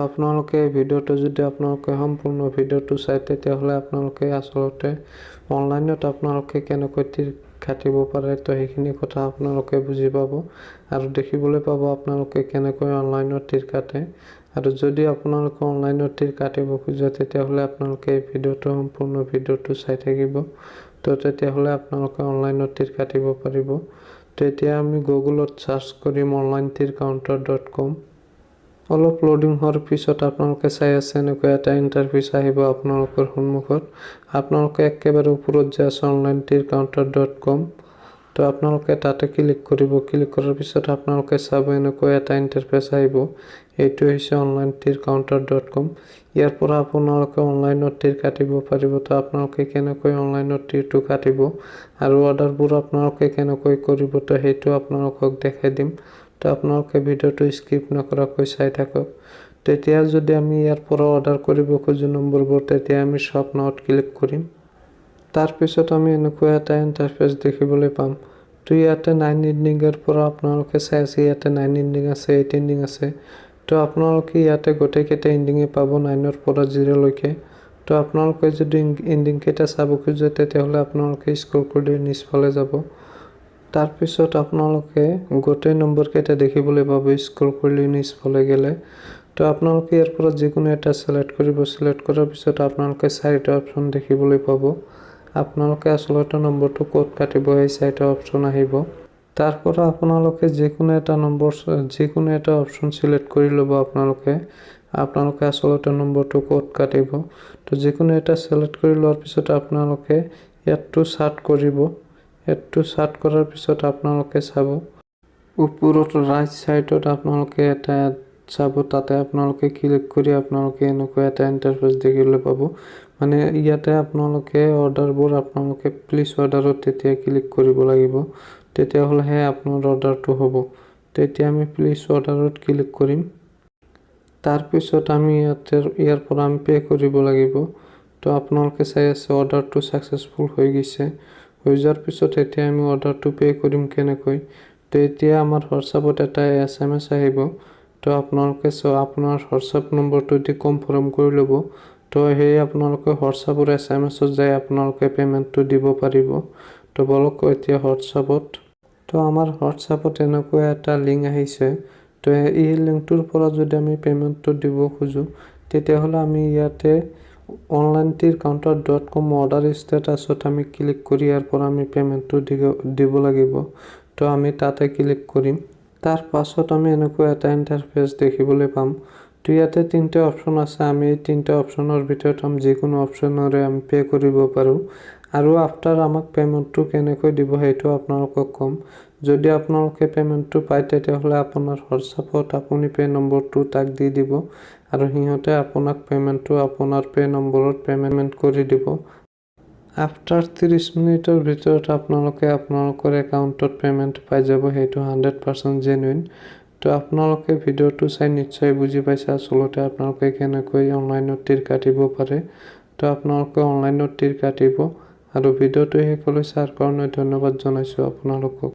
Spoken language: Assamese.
আপোনালোকে ভিডিঅ'টো যদি আপোনালোকে সম্পূৰ্ণ ভিডিঅ'টো চাই তেতিয়াহ'লে আপোনালোকে আসলতে অনলাইনত আপোনালোকে কেনেকৈ তীৰ কাটিব পাৰে তো সেইখিনি কথা আপোনালোকে বুজি পাব আৰু দেখিবলৈ পাব আপোনালোকে কেনেকৈ অনলাইনত তীৰ কাটে আৰু যদি আপোনালোকে অনলাইনত তীৰ কাটিব খোজে তেতিয়াহ'লে আপোনালোকে এই ভিডিঅ'টো সম্পূৰ্ণ ভিডিঅ'টো চাই থাকিব তো তেতিয়াহ'লে আপোনালোকে অনলাইনত তীৰ কাটিব পাৰিব। তো এতিয়া আমি গুগলত সাৰ্চ কৰিম onlinetircounter.com। অলপ লোডিং হোৱাৰ পিছত আপোনালোকে চাই আছে এনেকৈ এটা ইণ্টাৰফেচ আহিব আপোনালোকৰ সন্মুখত। আপোনালোকে একেবাৰে ওপৰত যে আছে onlinetircounter.com তো আপোনালোকে তাতে ক্লিক কৰিব। ক্লিক কৰাৰ পিছত আপোনালোকে চাব এনেকৈ এটা ইণ্টাৰফেচ আহিব। এইটো হৈছে onlinetircounter.com। ইয়াৰ পৰা আপোনালোকে অনলাইনত তীৰ কাটিব পাৰিব। তো আপোনালোকে কেনেকৈ অনলাইনত তীৰটো কাটিব আৰু অৰ্ডাৰবোৰ আপোনালোকে কেনেকৈ কৰিব তো সেইটো আপোনালোকক দেখাই দিম। তো আপোনালোকে ভিডিঅ'টো স্কিপ নকৰাকৈ চাই থাকক। তেতিয়া যদি আমি ইয়াৰ পৰা অৰ্ডাৰ কৰিব খোজো নম্বৰবোৰ তেতিয়া আমি শ্বপ নাওত ক্লিক কৰিম। তাৰ পিছত আমি এনেকৈ এটা ইণ্টাৰফেচ দেখিবলৈ পাম। তো ইয়াতে 9 এণ্ডিঙৰ পৰা আপোনালোকে চাই আছে ইয়াতে 9 এণ্ডিং আছে 8 এণ্ডিং আছে। তো আপোনালোকে ইয়াতে গোটেইকেইটা এণ্ডিঙে পাব 9ৰ পৰা 0 লৈকে। তো আপোনালোকে যদি এণ্ডিং কেইটা চাব খোজে তেতিয়াহ'লে আপোনালোকে স্ক্ৰল কৰি নিচফালে যাব। তাৰ পিছত আপোনালোকে গোটেই নম্বৰ কেইটা দেখিবলৈ পাব স্ক্ৰল কৰি নিচফালে গ'লে। তো আপোনালোকে ইয়াৰ পৰা যিকোনো এটা সিলেক্ট কৰিব। সিলেক্ট কৰাৰ পিছত আপোনালোকে 4টা অপচন দেখিবলৈ পাব। আপোনালোকে আসলতে নম্বৰটো ক'ত কাটিব এই 4টা অপচন আহিব। তাৰ পৰা আপোনালোকে যিকোনো এটা অপচন সিলেক্ট কৰি ল'ব। আপোনালোকে আসলতে নম্বৰটো ক'ত কাটিব। তো যিকোনো এটা সিলেক্ট কৰি লোৱাৰ পিছত আপোনালোকে ইয়াতটো সাৰ্চ কৰিব। এডটো সাৰ্চ কৰাৰ পিছত আপোনালোকে চাব ওপৰত ৰাইট সাইডত আপোনালোকে এটা চাব তাতে আপোনালোকে ক্লিক কৰি আপোনালোকে এনেকৈ এটা ইণ্টাৰফেচ দেখিবলৈ পাব। মানে ইয়াতে আপোনালোকে অৰ্ডাৰবোৰ আপোনালোকে প্লিজ অৰ্ডাৰত তেতিয়া ক্লিক কৰিব লাগিব তেতিয়াহ'লেহে আপোনাৰ অৰ্ডাৰটো হ'ব। তেতিয়া আমি প্লিজ অৰ্ডাৰত ক্লিক কৰিম। তাৰ পিছত আমি ইয়াৰ পৰা আমি পে কৰিব লাগিব। তো আপোনালোকে চাই আছে অৰ্ডাৰটো সাকসেসফুল হৈ গৈছে। হৈ যোৱাৰ পিছত এতিয়া আমি অৰ্ডাৰটো পে কৰিম কেনেকৈ। তো এতিয়া আমাৰ হোৱাটছআপত এটা SMS আহিব। তো আপোনালোকে আপোনাৰ হোৱাটছআপ নম্বৰটো দি কনফাৰ্ম কৰি ল'ব। তো সেই আপোনালোকে হোৱাটছআপৰ SMS-ত যাই আপোনালোকে পেমেণ্টটো দিব পাৰিব। তো বলক এতিয়া হোৱাটছআপত। তো আমাৰ হোৱাটছআপত এনেকৈ এটা লিংক আহিছে। তো এই লিংকটোৰ পৰা যদি আমি পেমেণ্টটো দিব খোজো তেতিয়াহ'লে আমি ইয়াতে onlinetircounter.com অৰ্ডাৰ ষ্টেটাছত আমি ক্লিক কৰি ইয়াৰ পৰা আমি পেমেণ্টটো দিব লাগিব। তো আমি তাতে ক্লিক কৰিম। তাৰ পাছত আমি এনেকৈ এটা ইণ্টাৰফেচ দেখিবলৈ পাম। তো ইয়াতে 3টা অপচন আছে। আমি এই 3টা অপচনৰ ভিতৰত যিকোনো অপচনৰে আমি পে কৰিব পাৰোঁ আৰু আফটাৰ আমাক পেমেণ্টটো কেনেকৈ দিব সেইটো আপোনালোকক ক'ম। যদি আপোনালোকে পেমেণ্টটো পায় তেতিয়াহ'লে আপোনাৰ হোৱাটছআপত আপুনি পে নম্বৰটো তাক দি দিব আৰু সিহঁতে আপোনাক পেমেণ্টটো আপোনাৰ পে নম্বৰত পেমেণ্ট কৰি দিব। আফটাৰ 30 মিনিটৰ ভিতৰত আপোনালোকে আপোনালোকৰ একাউণ্টত পেমেণ্ট পাই যাব। সেইটো 100% জেনুইন। তো আপোনালোকে ভিডিঅ'টো চাই নিশ্চয় বুজি পাইছে আসলতে আপোনালোকে কেনেকৈ অনলাইনত তীৰ কাটিব পাৰে। তো আপোনালোকে অনলাইনত তীৰ কাটিব আৰু ভিডিঅ'টো শেষলৈ চোৱাৰ কাৰণে ধন্যবাদ জনাইছোঁ আপোনালোকক।